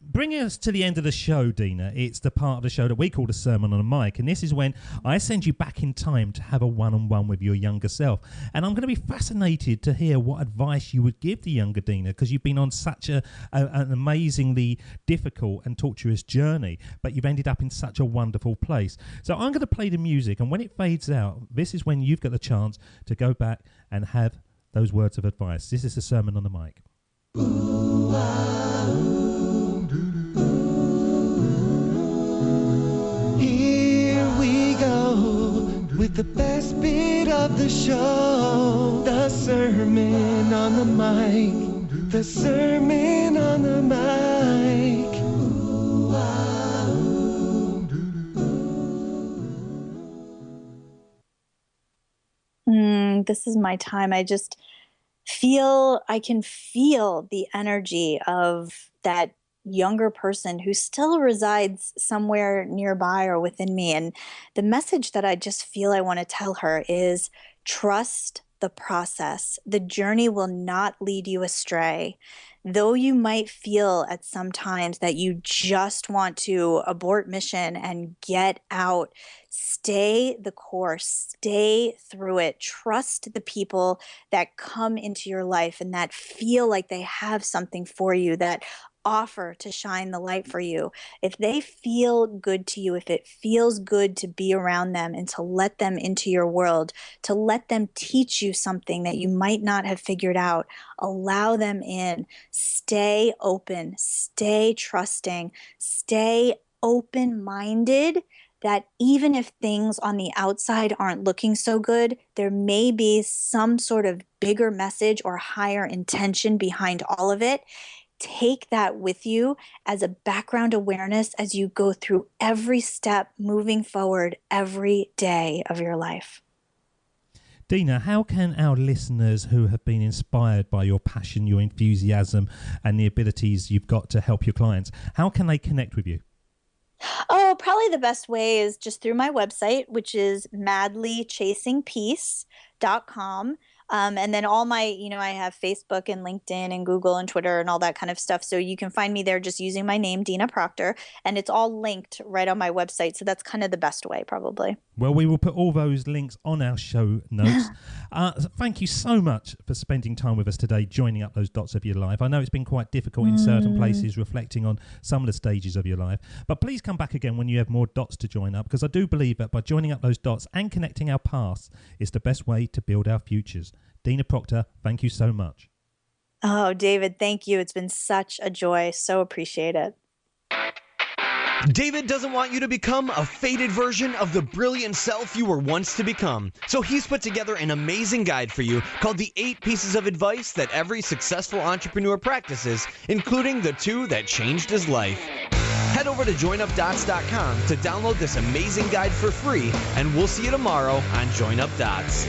Bringing us to the end of the show, Dina, it's the part of the show that we call the Sermon on a Mic. And this is when I send you back in time to have a one-on-one with your younger self. And I'm going to be fascinated to hear what advice you would give the younger Dina, because you've been on such an amazingly difficult and tortuous journey, but you've ended up in such a wonderful place. So I'm going to play the music. And when it fades out, this is when you've got the chance to go back and have those words of advice. This is the Sermon on the Mic. Ooh, here we go with the best bit of the show, the Sermon on the Mic, the Sermon on the Mic. This is my time. I can feel the energy of that younger person who still resides somewhere nearby or within me. And the message that I just feel I want to tell her is, trust the process. The journey will not lead you astray. Though you might feel at some times that you just want to abort mission and get out, stay the course, stay through it. Trust the people that come into your life and that feel like they have something for you, that offer to shine the light for you. If they feel good to you, if it feels good to be around them and to let them into your world, to let them teach you something that you might not have figured out, allow them in. Stay open, stay trusting, stay open-minded, that even if things on the outside aren't looking so good, there may be some sort of bigger message or higher intention behind all of it. Take that with you as a background awareness as you go through every step moving forward every day of your life. Dina, how can our listeners who have been inspired by your passion, your enthusiasm, and the abilities you've got to help your clients, how can they connect with you? Oh, probably the best way is just through my website, which is madlychasingpeace.com. And then all my, I have Facebook and LinkedIn and Google and Twitter and all that kind of stuff. So you can find me there just using my name, Dina Proctor, and it's all linked right on my website. So that's kind of the best way, probably. Well, we will put all those links on our show notes. Thank you so much for spending time with us today, joining up those dots of your life. I know it's been quite difficult in certain places, reflecting on some of the stages of your life. But please come back again when you have more dots to join up, because I do believe that by joining up those dots and connecting our paths is the best way to build our futures. Dina Proctor, thank you so much. Oh, David, thank you. It's been such a joy. So appreciate it. David doesn't want you to become a faded version of the brilliant self you were once to become. So he's put together an amazing guide for you called the 8 Pieces of Advice That Every Successful Entrepreneur Practices, including the 2 that changed his life. Head over to joinupdots.com to download this amazing guide for free, and we'll see you tomorrow on Join Up Dots.